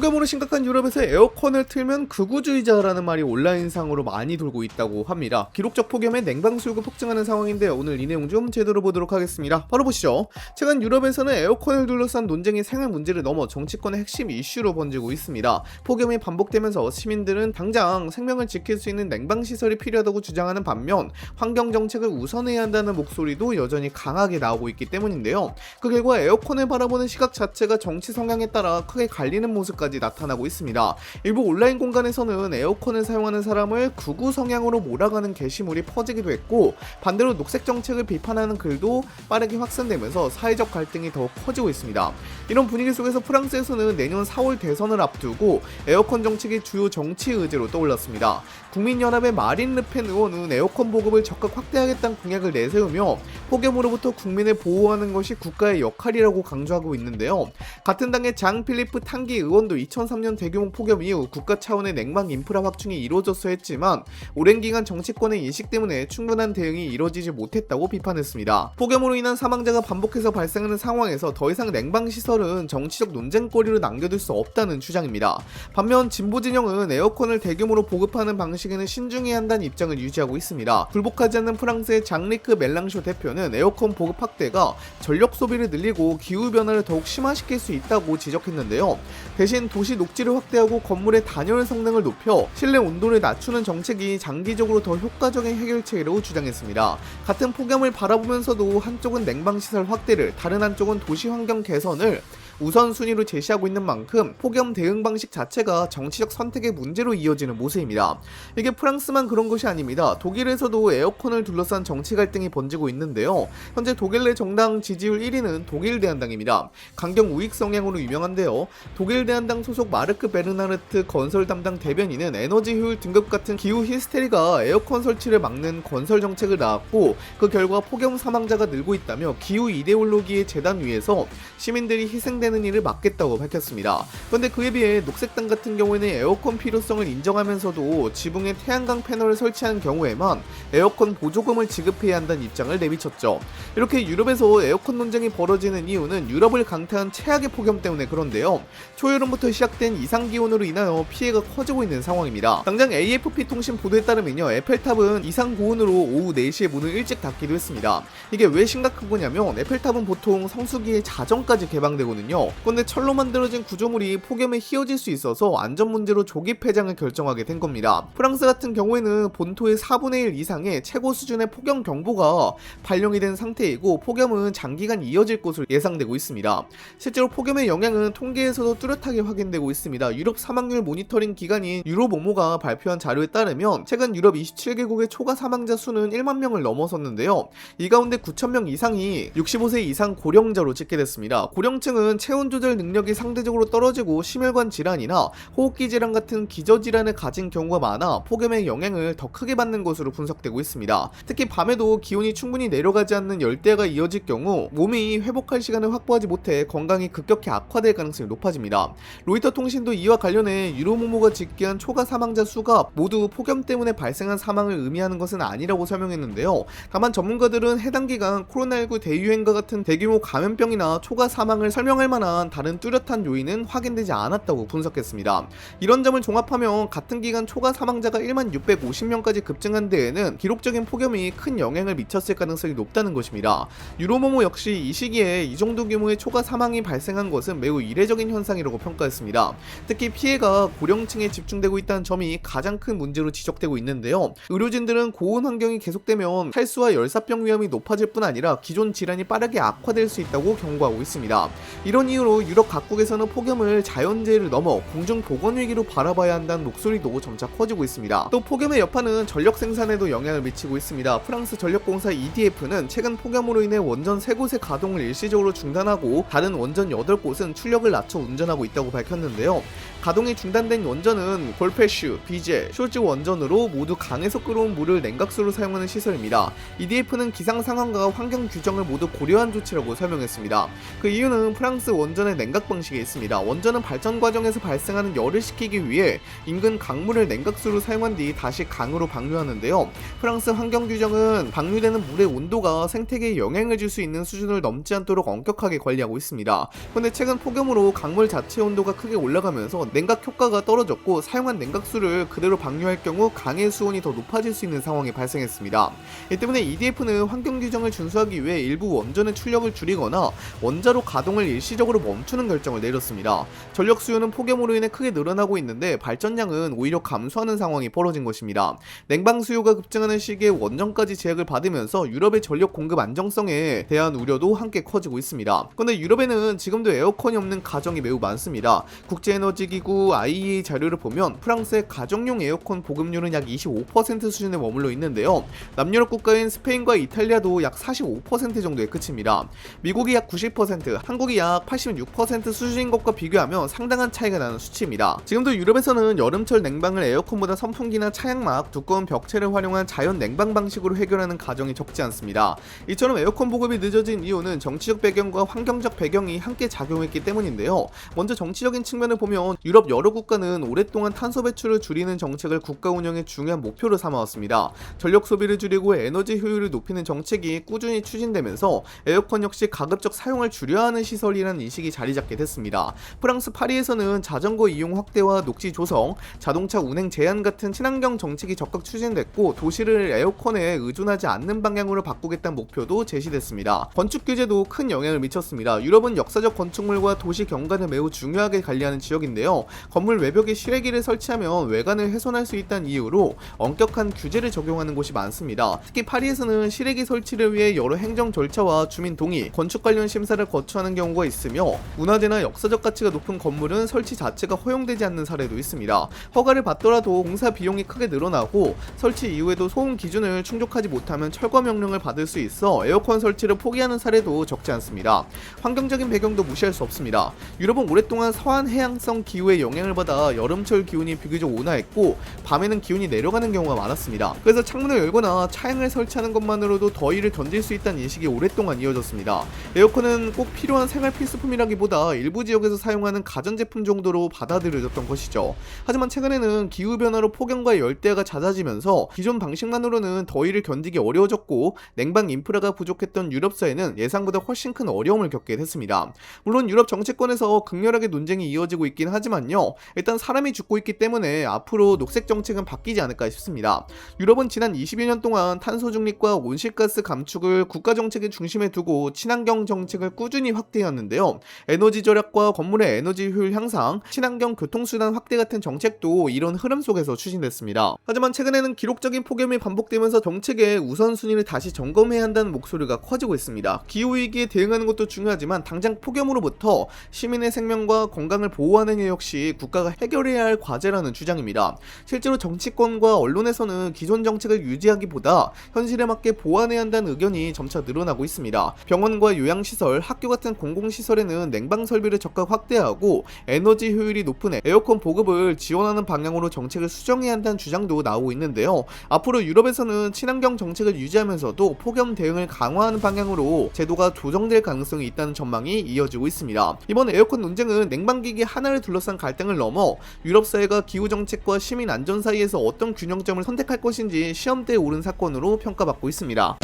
폭염으로 심각한 유럽에서 에어컨을 틀면 극우주의자라는 말이 온라인상으로 많이 돌고 있다고 합니다. 기록적 폭염에 냉방 수요가 폭증하는 상황인데 오늘 이 내용 좀 제대로 보도록 하겠습니다. 바로 보시죠. 최근 유럽에서는 에어컨을 둘러싼 논쟁이 생활 문제를 넘어 정치권의 핵심 이슈로 번지고 있습니다. 폭염이 반복되면서 시민들은 당장 생명을 지킬 수 있는 냉방시설이 필요하다고 주장하는 반면 환경정책을 우선해야 한다는 목소리도 여전히 강하게 나오고 있기 때문인데요. 그 결과 에어컨을 바라보는 시각 자체가 정치 성향에 따라 크게 갈리는 모습까지 나타나고 있습니다. 일부 온라인 공간에서는 에어컨을 사용하는 사람을 극우 성향으로 몰아가는 게시물이 퍼지기도 했고, 반대로 녹색 정책을 비판하는 글도 빠르게 확산되면서 사회적 갈등이 더욱 커지고 있습니다. 이런 분위기 속에서 프랑스에서는 내년 4월 대선을 앞두고 에어컨 정책이 주요 정치 의제로 떠올랐습니다. 국민연합의 마린 르펜 의원은 에어컨 보급을 적극 확대하겠다는 공약을 내세우며 폭염으로부터 국민을 보호하는 것이 국가의 역할이라고 강조하고 있는데요. 같은 당의 장 필리프 탕기 의원도 2003년 대규모 폭염 이후 국가 차원의 냉방 인프라 확충이 이루어졌어 했지만 오랜 기간 정치권의 인식 때문에 충분한 대응이 이루어지지 못했다고 비판했습니다. 폭염으로 인한 사망자가 반복해서 발생하는 상황에서 더 이상 냉방 시설은 정치적 논쟁거리로 남겨둘 수 없다는 주장입니다. 반면 진보 진영은 에어컨을 대규모로 보급하는 방식에는 신중해야 한다는 입장을 유지하고 있습니다. 굴복하지 않는 프랑스의 장리크 멜랑쇼 대표는 에어컨 보급 확대가 전력 소비를 늘리고 기후변화를 더욱 심화시킬 수 있다고 지적했는데요. 대신 도시 녹지를 확대하고 건물의 단열 성능을 높여 실내 온도를 낮추는 정책이 장기적으로 더 효과적인 해결책이라고 주장했습니다. 같은 폭염을 바라보면서도 한쪽은 냉방시설 확대를, 다른 한쪽은 도시 환경 개선을 우선순위로 제시하고 있는 만큼 폭염 대응 방식 자체가 정치적 선택의 문제로 이어지는 모습입니다. 이게 프랑스만 그런 것이 아닙니다. 독일에서도 에어컨을 둘러싼 정치 갈등이 번지고 있는데요. 현재 독일 내 정당 지지율 1위는 독일 대한당입니다. 강경 우익 성향으로 유명한데요. 독일 대한당 소속 마르크 베르나르트 건설 담당 대변인은 에너지 효율 등급 같은 기후 히스테리가 에어컨 설치를 막는 건설 정책을 낳았고, 그 결과 폭염 사망자가 늘고 있다며 기후 이데올로기의 재단 위에서 시민들이 희생되는 일을 막겠다고 밝혔습니다. 그런데 그에 비해 녹색당 같은 경우에는 에어컨 필요성을 인정하면서도 지붕에 태양광 패널을 설치하는 경우에만 에어컨 보조금을 지급해야 한다는 입장을 내비쳤죠. 이렇게 유럽에서 에어컨 논쟁이 벌어지는 이유는 유럽을 강타한 최악의 폭염 때문에 그런데요. 초여름부터 시작된 이상기온으로 인하여 피해가 커지고 있는 상황입니다. 당장 AFP 통신 보도에 따르면요, 에펠탑은 이상고온으로 오후 4시에 문을 일찍 닫기도 했습니다. 이게 왜 심각한 거냐면 에펠탑은 보통 성수기에 자정까지 개방되거든요. 그런데 철로 만들어진 구조물이 폭염에 휘어질 수 있어서 안전 문제로 조기 폐장을 결정하게 된 겁니다. 프랑스 같은 경우에는 본토의 4분의 1 이상의 최고 수준의 폭염 경보가 발령이 된 상태이고 폭염은 장기간 이어질 것으로 예상되고 있습니다. 실제로 폭염의 영향은 통계에서도 뚜렷하게 확인되고 있습니다. 유럽 사망률 모니터링 기관인 유로모모가 발표한 자료에 따르면 최근 유럽 27개국의 초과 사망자 수는 1만 명을 넘어섰는데요. 이 가운데 9,000명 이상이 65세 이상 고령자로 집계됐습니다. 고령층은 체온 조절 능력이 상대적으로 떨어지고 심혈관 질환이나 호흡기 질환 같은 기저질환을 가진 경우가 많아 폭염의 영향을 더 크게 받는 것으로 분석되고 있습니다. 특히 밤에도 기온이 충분히 내려가지 않는 열대야가 이어질 경우 몸이 회복할 시간을 확보하지 못해 건강이 급격히 악화될 가능성이 높아집니다. 로이터 통신도 이와 관련해 유로모모가 집계한 초과 사망자 수가 모두 폭염 때문에 발생한 사망을 의미하는 것은 아니라고 설명했는데요. 다만 전문가들은 해당 기간 코로나19 대유행과 같은 대규모 감염병이나 초과 사망을 설명할 만한 다른 뚜렷한 요인은 확인되지 않았다고 분석했습니다. 이런 점을 종합하면 같은 기간 초과 사망자가 1만 650명까지 급증한 데에는 기록적인 폭염이 큰 영향을 미쳤을 가능성이 높다는 것입니다. 유로모모 역시 이 시기에 이 정도 규모의 초과 사망이 발생한 것은 매우 이례적인 현상이라고 평가했습니다. 특히 피해가 고령층에 집중되고 있다는 점이 가장 큰 문제로 지적되고 있는데요. 의료진들은 고온 환경이 계속되면 탈수와 열사병 위험이 높아질 뿐 아니라 기존 질환이 빠르게 악화될 수 있다고 경고하고 있습니다. 이런 이유로 유럽 각국에서는 폭염을 자연재해를 넘어 공중보건위기로 바라봐야 한다는 목소리도 점차 커지고 있습니다. 또 폭염의 여파는 전력 생산에도 영향을 미치고 있습니다. 프랑스 전력공사 EDF는 최근 폭염으로 인해 원전 3곳의 가동을 일시적으로 중단하고 다른 원전 8곳은 출력을 낮춰 운전하고 있다고 밝혔는데요. 가동이 중단된 원전은 볼페슈, 비제, 쇼즈 원전으로 모두 강에서 끌어온 물을 냉각수로 사용하는 시설입니다. EDF는 기상 상황과 환경 규정을 모두 고려한 조치라고 설명했습니다. 그 이유는 프랑스 원전의 냉각 방식에 있습니다. 원전은 발전 과정에서 발생하는 열을 식히기 위해 인근 강물을 냉각수로 사용한 뒤 다시 강으로 방류하는데요. 프랑스 환경 규정은 방류되는 물의 온도가 생태계에 영향을 줄 수 있는 수준을 넘지 않도록 엄격하게 관리하고 있습니다. 그런데 최근 폭염으로 강물 자체 온도가 크게 올라가면서 냉각 효과가 떨어졌고 사용한 냉각수를 그대로 방류할 경우 강의 수온이 더 높아질 수 있는 상황이 발생했습니다. 이 때문에 EDF는 환경 규정을 준수하기 위해 일부 원전의 출력을 줄이거나 원자로 가동을 일시적으로 멈추는 결정을 내렸습니다. 전력 수요는 폭염으로 인해 크게 늘어나고 있는데 발전량은 오히려 감소하는 상황이 벌어진 것입니다. 냉방 수요가 급증하는 시기에 원전까지 제약을 받으면서 유럽의 전력 공급 안정성에 대한 우려도 함께 커지고 있습니다. 그런데 유럽에는 지금도 에어컨이 없는 가정이 매우 많습니다. 국제에너지기구 IEA 자료를 보면 프랑스의 가정용 에어컨 보급률은 약 25% 수준에 머물러 있는데요. 남유럽 국가인 스페인과 이탈리아도 약 45% 정도에 그칩니다. 미국이 약 90%, 한국이 약 86% 수준인 것과 비교하면 상당한 차이가 나는 수치입니다. 지금도 유럽에서는 여름철 냉방을 에어컨보다 선풍기나 차양막, 두꺼운 벽체를 활용한 자연 냉방 방식으로 해결하는 가정이 적지 않습니다. 이처럼 에어컨 보급이 늦어진 이유는 정치적 배경과 환경적 배경이 함께 작용했기 때문인데요. 먼저 정치적인 측면을 보면 유럽 여러 국가는 오랫동안 탄소 배출을 줄이는 정책을 국가 운영의 중요한 목표로 삼아왔습니다. 전력 소비를 줄이고 에너지 효율을 높이는 정책이 꾸준히 추진되면서 에어컨 역시 가급적 사용을 줄여야 하는 시설이라는 인식이 자리 잡게 됐습니다. 프랑스 파리에서는 자전거 이용 확대와 녹지 조성, 자동차 운행 제한 같은 친환경 정책이 적극 추진됐고 도시를 에어컨에 의존하지 않는 방향으로 바꾸겠다는 목표도 제시됐습니다. 건축 규제도 큰 영향을 미쳤습니다. 유럽은 역사적 건축물과 도시 경관을 매우 중요하게 관리하는 지역인데요. 건물 외벽에 실외기를 설치하면 외관을 훼손할 수 있다는 이유로 엄격한 규제를 적용하는 곳이 많습니다. 특히 파리에서는 실외기 설치를 위해 여러 행정 절차와 주민 동의, 건축 관련 심사를 거쳐하는 경우가 있으며 문화재나 역사적 가치가 높은 건물은 설치 자체가 허용되지 않는 사례도 있습니다. 허가를 받더라도 공사 비용이 크게 늘어나고 설치 이후에도 소음 기준을 충족하지 못하면 철거 명령을 받을 수 있어 에어컨 설치를 포기하는 사례도 적지 않습니다. 환경적인 배경도 무시할 수 없습니다. 유럽은 오랫동안 서한 해양성 기후의 영향을 받아 여름철 기온이 비교적 온화했고 밤에는 기온이 내려가는 경우가 많았습니다. 그래서 창문을 열거나 차양을 설치하는 것만으로도 더위를 견딜 수 있다는 인식이 오랫동안 이어졌습니다. 에어컨은 꼭 필요한 생활 필수품이라기보다 일부 지역에서 사용하는 가전제품 정도로 받아들여졌던 것이죠. 하지만 최근에는 기후변화로 폭염과 열대야가 잦아지면서 기존 방식만으로는 더위를 견디기 어려워졌고 냉방 인프라가 부족했던 유럽 사회는 예상보다 훨씬 큰 어려움을 겪게 됐습니다. 물론 유럽 정치권에서 극렬하게 논쟁이 이어지고 있긴 하지만요. 일단 사람이 죽고 있기 때문에 앞으로 녹색 정책은 바뀌지 않을까 싶습니다. 유럽은 지난 22년 동안 탄소 중립과 온실가스 감축을 국가 정책의 중심에 두고 친환경 정책을 꾸준히 확대해왔는데요. 에너지 절약과 건물의 에너지 효율 향상, 친환경 교통수단 확대 같은 정책도 이런 흐름 속에서 추진됐습니다. 하지만 최근에는 기록적인 폭염이 반복되면서 정책의 우선순위를 다시 점검해야 한다는 목소리가 커지고 있습니다. 기후위기에 대응하는 것도 중요하지만 당장 폭염으로부터 시민의 생명과 건강을 보호하는 일 역시 국가가 해결해야 할 과제라는 주장입니다. 실제로 정치권과 언론에서는 기존 정책을 유지하기보다 현실에 맞게 보완해야 한다는 의견이 점차 늘어나고 있습니다. 병원과 요양시설, 학교 같은 공공시설에는 냉방 설비를 적극 확대하고 에너지 효율이 높은 에어컨 보급을 지원하는 방향으로 정책을 수정해야 한다는 주장도 나오고 있는데요. 앞으로 유럽에서는 친환경 정책을 유지하면서도 폭염 대응을 강화하는 방향으로 제도가 조정될 가능성이 있다는 전망이 이어지고 있습니다. 이번 에어컨 논쟁은 냉방기기 하나를 둘러싼 갈등을 넘어 유럽 사회가 기후 정책과 시민 안전 사이에서 어떤 균형점을 선택할 것인지 시험대에 오른 사건으로 평가받고 있습니다.